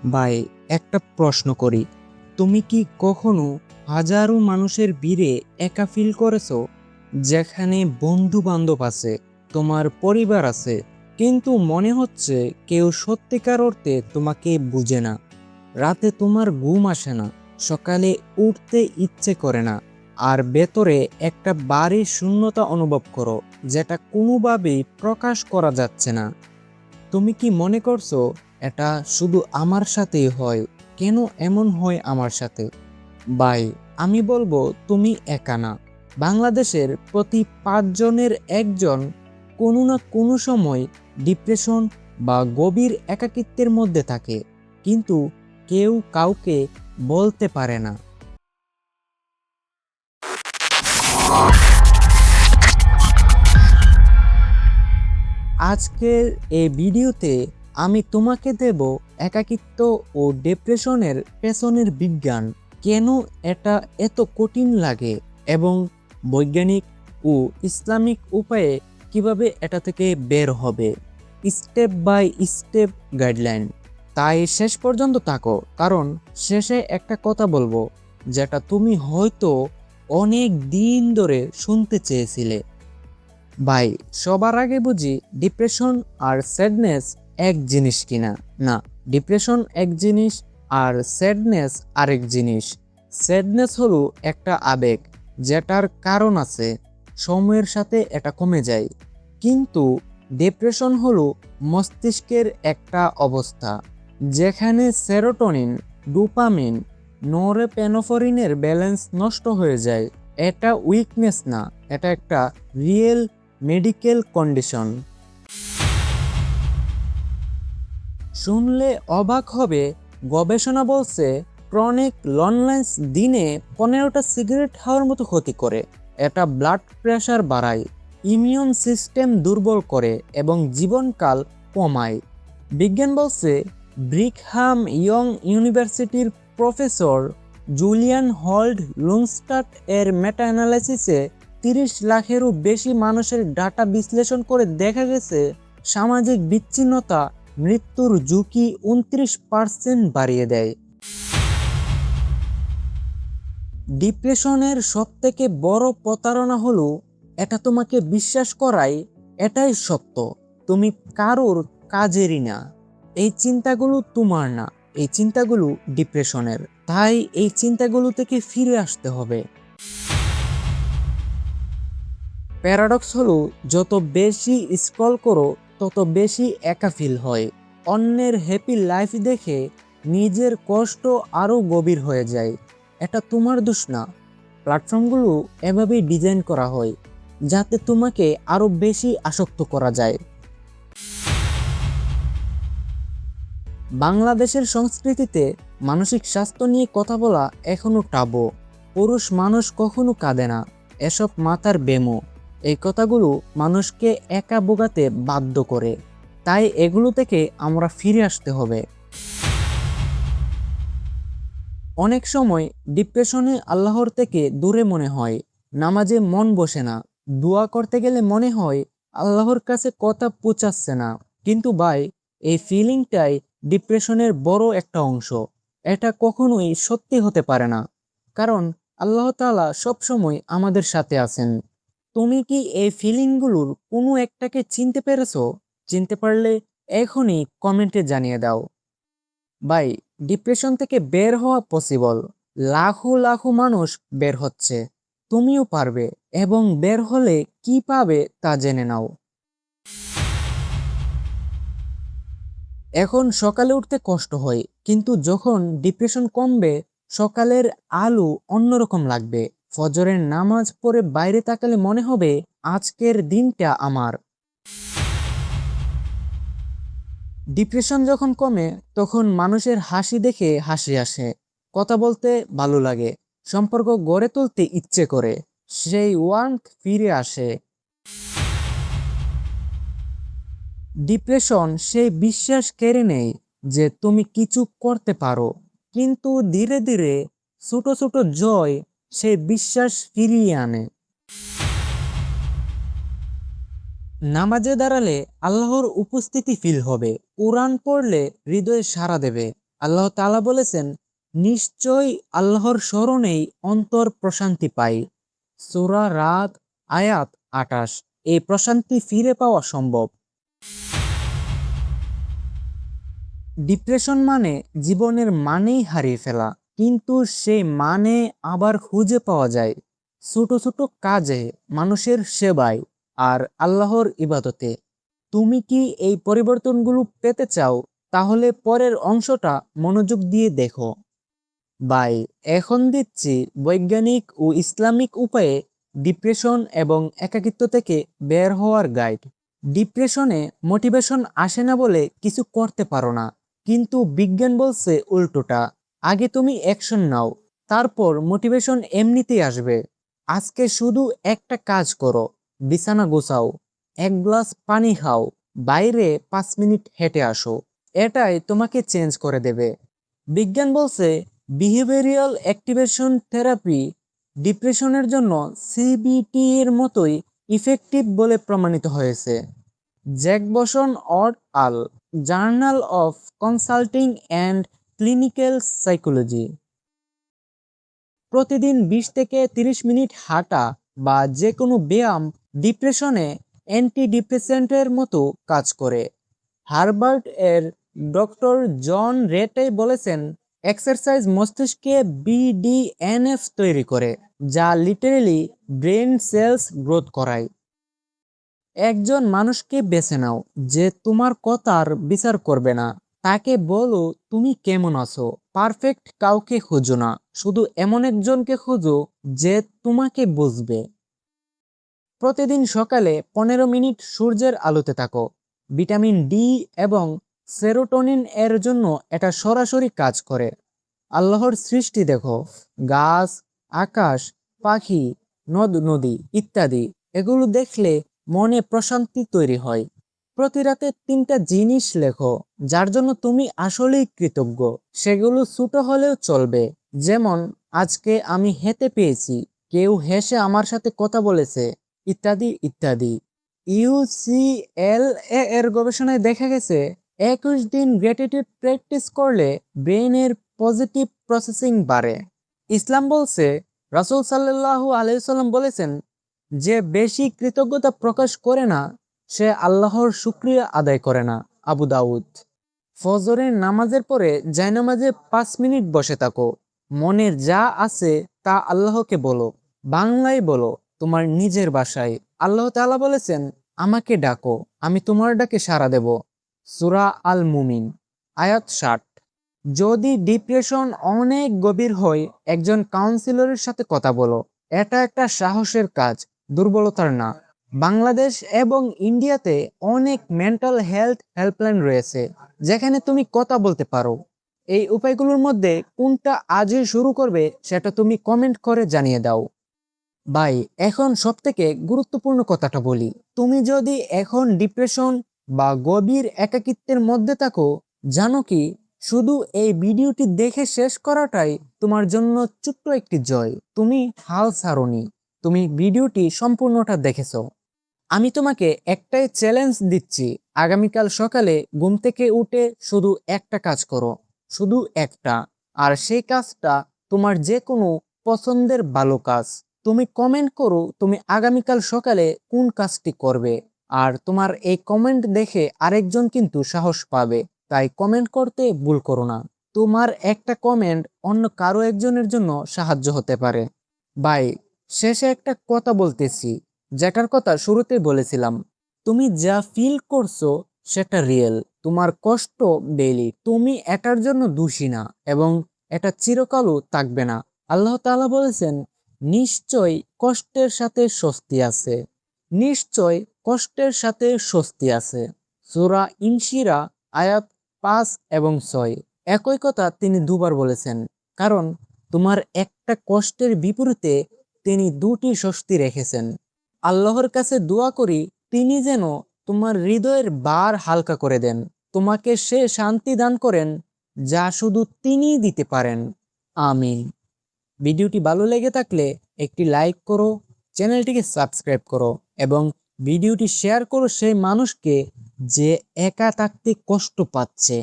ভাই, একটা প্রশ্ন করি। তুমি কি কখনো হাজারো মানুষের ভিড়ে একা ফিল করেছো? যেখানে বন্ধু বান্ধব আছে, তোমার পরিবার আছে, কিন্তু মনে হচ্ছে কেউ সত্যিকার অর্থে তোমাকে বুঝে না। রাতে তোমার ঘুম আসে না, সকালে উঠতে ইচ্ছে করে না, আর ভেতরে একটা ভারী শূন্যতা অনুভব করো, যেটা কোনোভাবেই প্রকাশ করা যাচ্ছে না। তুমি কি মনে করছো এটা শুধু আমার সাথেই হয়? কেন এমন হয় আমার সাথে? ভাই, আমি বলবো তুমি একা না। বাংলাদেশের প্রতি 5 জনের একজন কোনো না কোনো সময় ডিপ্রেশন বা গভীর একাকিত্বের মধ্যে থাকে, কিন্তু কেউ কাউকে বলতে পারে না। আজকের এই ভিডিওতে আমি তোমাকে দেব একাকিত্ব ও ডিপ্রেশনের পেছনের বিজ্ঞান, কেন এটা এত কঠিন লাগে, এবং বৈজ্ঞানিক ও ইসলামিক উপায়ে কিভাবে এটা থেকে বের হবে, স্টেপ বাই স্টেপ গাইডলাইন। তাই শেষ পর্যন্ত থাকো, কারণ শেষে একটা কথা বলবো যেটা তুমি হয়তো অনেক দিন ধরে শুনতে চেয়েছিলে। ভাই, সবার আগে বুঝি ডিপ্রেশন আর স্যাডনেস এক জিনিস কিনা। না, ডিপ্রেশন এক জিনিস আর স্যাডনেস আরেক জিনিস। স্যাডনেস হলো একটা আবেগ যেটার কারণ আছে, সময়ের সাথে এটা কমে যায়। কিন্তু ডিপ্রেশন হলো মস্তিষ্কের একটা অবস্থা যেখানে সেরোটোনিন, ডোপামিন, নরপেনফ্রিনের ব্যালেন্স নষ্ট হয়ে যায়। এটা উইকনেস না, এটা একটা রিয়েল মেডিকেল কন্ডিশন। শুনলে অবাক হবে, গবেষণা বলছে ক্রনিক লনলেন্স দিনে 15টা সিগারেট খাওয়ার মতো ক্ষতি করে। এটা ব্লাড প্রেশার বাড়ায়, ইমিউন সিস্টেম দুর্বল করে এবং জীবনকাল কমায়। বিজ্ঞান বলছে, ব্রিকহাম ইয়ং ইউনিভার্সিটির প্রফেসর জুলিয়ান হল্ড লুনস্টাট এর মেটা অ্যানালাইসিসে 30 লাখেরও বেশি মানুষের ডাটা বিশ্লেষণ করে দেখা গেছে সামাজিক বিচ্ছিন্নতা মৃত্যুর ঝুঁকি 29% বাড়িয়ে দেয়। ডিপ্রেশনের সবথেকে বড় প্রতারণা হলো এটা তোমাকে বিশ্বাস করায় এটাই সত্য, তুমি কারোর কাজেরই না। এই চিন্তাগুলো তোমার না, এই চিন্তাগুলো ডিপ্রেশনের। তাই এই চিন্তাগুলো থেকে ফিরে আসতে হবে। প্যারাডক্স হলো, যত বেশি স্ক্রল করো তত বেশি একা ফিল হয়। অন্যের হ্যাপি লাইফ দেখে নিজের কষ্ট আরও গভীর হয়ে যায়। এটা তোমার দোষ না, প্ল্যাটফর্মগুলো এভাবেই ডিজাইন করা হয় যাতে তোমাকে আরও বেশি আসক্ত করা যায়। বাংলাদেশের সংস্কৃতিতে মানসিক স্বাস্থ্য নিয়ে কথা বলা এখনো টাবু। পুরুষ মানুষ কখনো কাঁদে না, এসব মাথার বেমো। এই কথাগুলো মানুষকে একা ভোগাতে বাধ্য করে। তাই এগুলো থেকে আমরা ফিরে আসতে হবে। অনেক সময় ডিপ্রেশনে আল্লাহর থেকে দূরে মনে হয়, নামাজে মন বসে না, দোয়া করতে গেলে মনে হয় আল্লাহর কাছে কথা পৌঁছাচ্ছে না। কিন্তু ভাই, এই ফিলিংটাই ডিপ্রেশনের বড় একটা অংশ। এটা কখনোই সত্যি হতে পারে না, কারণ আল্লাহ তাআলা সবসময় আমাদের সাথে আছেন। তুমি কি এই ফিলিংগুলোর কোনো একটাকে চিনতে পেরেছো? চিনতে পারলে এখনই কমেন্টে জানিয়ে দাও। ভাই, ডিপ্রেশন থেকে বের হওয়া পসিবল। লাখো লাখো মানুষ বের হচ্ছে, তুমিও পারবে। এবং বের হলে কি পাবে তা জেনে নাও। এখন সকালে উঠতে কষ্ট হয়, কিন্তু যখন ডিপ্রেশন কমবে সকালের আলো অন্যরকম লাগবে। ফজরের নামাজ পড়ে বাইরে তাকালে মনে হবে আজকের দিনটা আমার। ডিপ্রেশন যখন কমে তখন মানুষের হাসি দেখে হাসি আসে, কথা বলতে ভালো লাগে, সম্পর্ক গড়ে তুলতে ইচ্ছে করে, সেই ওয়ার্মথ ফিরে আসে। ডিপ্রেশন সেই বিশ্বাস কেড়ে নেয় যে তুমি কিছু করতে পারো, কিন্তু ধীরে ধীরে ছোট ছোট জয় সেই বিশ্বাস ফিরিয়ে আনে। নামাজে দাঁড়ালে আল্লাহর উপস্থিতি ফিল হবে, কোরআন পড়লে হৃদয়ে সাড়া দেবে, আল্লাহ তাআলা বলেছেন, নিশ্চয়ই আল্লাহর স্মরণেই অন্তর প্রশান্তি পায়। সূরা রাত আয়াত ২৮। এই প্রশান্তি ফিরে পাওয়া সম্ভব। ডিপ্রেশন মানে জীবনের মানেই হারিয়ে ফেলা, কিন্তু সেই মানে আবার খুঁজে পাওয়া যায় ছোট ছোট কাজে, মানুষের সেবায় আর আল্লাহর ইবাদতে। তুমি কি এই পরিবর্তনগুলো পেতে চাও? তাহলে পরের অংশটা মনোযোগ দিয়ে দেখো। বাই, এখন দিচ্ছি বৈজ্ঞানিক ও ইসলামিক উপায়ে ডিপ্রেশন এবং একাকিত্ব থেকে বের হওয়ার গাইড। ডিপ্রেশনে মোটিভেশন আসে না বলে কিছু করতে পারো না, কিন্তু বিজ্ঞান বলছে উল্টোটা। আগে তুমি অ্যাকশন নাও, তারপর মোটিভেশন এমনিতেই আসবে। আজকে শুধু একটা কাজ করো, বিছানা গোছাও, এক গ্লাস পানি খাও, বাইরে 5 মিনিট হেঁটে আসো। এটাই তোমাকে চেঞ্জ করে দেবে। বিজ্ঞান বলছে বিহেভিয়ারাল অ্যাক্টিভেশন থেরাপি ডিপ্রেশনের জন্য সিবিটি এর মতোই ইফেক্টিভ বলে প্রমাণিত হয়েছে। জ্যাক বসন odd Al, journal of consulting and clinical psychology. প্রতিদিন 20 থেকে 30 মিনিট হাঁটা বা যে কোনো ব্যায়াম ডিপ্রেশনে অ্যান্টিডিপ্রেসেন্টের মতো কাজ করে। হার্ভার্ড এর ডক্টর জন রেটে বলেছেন, এক্সারসাইজ মস্তিষ্কে বিডিএনএফ তৈরি করে, যা লিটারেলি ব্রেন সেলস গ্রোথ করায়। একজন মানুষকে বেছে নাও যে তোমার কথার বিচার করবে না। তাকে বলো তুমি কেমন আছো। পারফেক্ট কাউকে খুঁজো না, শুধু এমন একজনকে খুঁজো যে তোমাকে বুঝবে। প্রতিদিন সকালে 15 মিনিট সূর্যের আলোতে থাকো। ভিটামিন ডি এবং সেরোটোনিন এর জন্য এটা সরাসরি কাজ করে। আল্লাহর সৃষ্টি দেখো, গাছ, আকাশ, পাখি, নদ নদী ইত্যাদি। এগুলো দেখলে মনে প্রশান্তি তৈরি হয়। প্রতি রাতে 3টা জিনিস লেখো যার জন্য তুমি আসলেই কৃতজ্ঞ। সেগুলো ছোট হলেও চলবে, যেমন আজকে আমি হেঁটে পেয়েছি, কেউ হেসে আমার সাথে কথা বলেছে, ইত্যাদি ইত্যাদি। ইউসিএলএ এর গবেষণায় দেখা গেছে 21 দিন গ্র্যাটিটিউড প্র্যাকটিস করলে ব্রেইনের পজিটিভ প্রসেসিং বাড়ে। ইসলাম বলছে, রাসূল সাল্লাল্লাহু আলাইহি সাল্লাম বলেছেন, যে বেশি কৃতজ্ঞতা প্রকাশ করে না সে আল্লাহর শুকরিয়া আদায় করে না। আবু দাউদ। ফজরের নামাজের পরে জায়নামাজে 5 মিনিট বসে থাকো। মনের যা আছে তা আল্লাহকে বলো, বাংলায় বলো, তোমার নিজের ভাষায়। আল্লাহ তাআলা বলেছেন, আমাকে ডাকো, আমি তোমার ডাকে সাড়া দেব। সূরা আল মুমিন আয়াত 60। যদি ডিপ্রেশন অনেক গভীর হয়, একজন কাউন্সিলরের সাথে কথা বলো। এটা একটা সাহসের কাজ, দুর্বলতার না। বাংলাদেশ এবং ইন্ডিয়াতে অনেক মেন্টাল হেলথ হেল্পলাইন রয়েছে, যেখানে তুমি কথা বলতে পারো। এই উপায়গুলোর মধ্যে কোনটা আজই শুরু করবে সেটা তুমি কমেন্ট করে জানিয়ে দাও। ভাই, এখন সবথেকে গুরুত্বপূর্ণ কথাটা বলি। তুমি যদি এখন ডিপ্রেশন বা গভীর একাকিত্বের মধ্যে থাকো, জানো কি, শুধু এই ভিডিওটি দেখে শেষ করাটাই তোমার জন্য ছোট্ট একটি জয়। তুমি হাল ছাড়োনি, তুমি ভিডিওটি সম্পূর্ণটা দেখেছো। আমি তোমাকে একটাই চ্যালেঞ্জ দিচ্ছি, আগামীকাল সকালে ঘুম থেকে উঠে শুধু একটা কাজ করো, শুধু একটা। আর সেই কাজটা তোমার যে কোনো পছন্দের ভালো কাজ। তুমি কমেন্ট করো তুমি আগামীকাল সকালে কোন কাজটি করবে। আর তোমার এই কমেন্ট দেখে আরেকজন কিন্তু সাহস পাবে, তাই কমেন্ট করতে ভুল করো না। তোমার একটা কমেন্ট অন্য কারো একজনের জন্য সাহায্য হতে পারে। ভাই, শেষে একটা কথা বলতেছি, যেটার কথা শুরুতে বলেছিলাম। তুমি যা ফিল করছো সেটা রিয়েল। তোমার কষ্ট ডেইলি, তুমি এটার জন্য দোষী না, এবং এটা চিরকালও থাকবে না। আল্লাহ তাআলা বলেছেন, নিশ্চয় কষ্টের সাথে স্বস্তি আছে, নিশ্চয় কষ্টের সাথে স্বস্তি আছে। সূরা ইনশিরা আয়াত 5 এবং 6। একই কথা তিনি দুবার বলেছেন, কারণ তোমার একটা কষ্টের বিপরীতে তিনি 2টি স্বস্তি রেখেছেন। আল্লাহর কাছে দোয়া করি তিনি যেন তোমার হৃদয়ের ভার হালকা করে দেন, তোমাকে সে শান্তি দান করেন যা শুধু তিনিই দিতে পারেন। আমিন। ভিডিওটি ভালো লেগে থাকলে একটি লাইক করো, চ্যানেলটিকে সাবস্ক্রাইব করো এবং ভিডিওটি শেয়ার করো সেই মানুষকে যে একা থাকতে কষ্ট পাচ্ছে।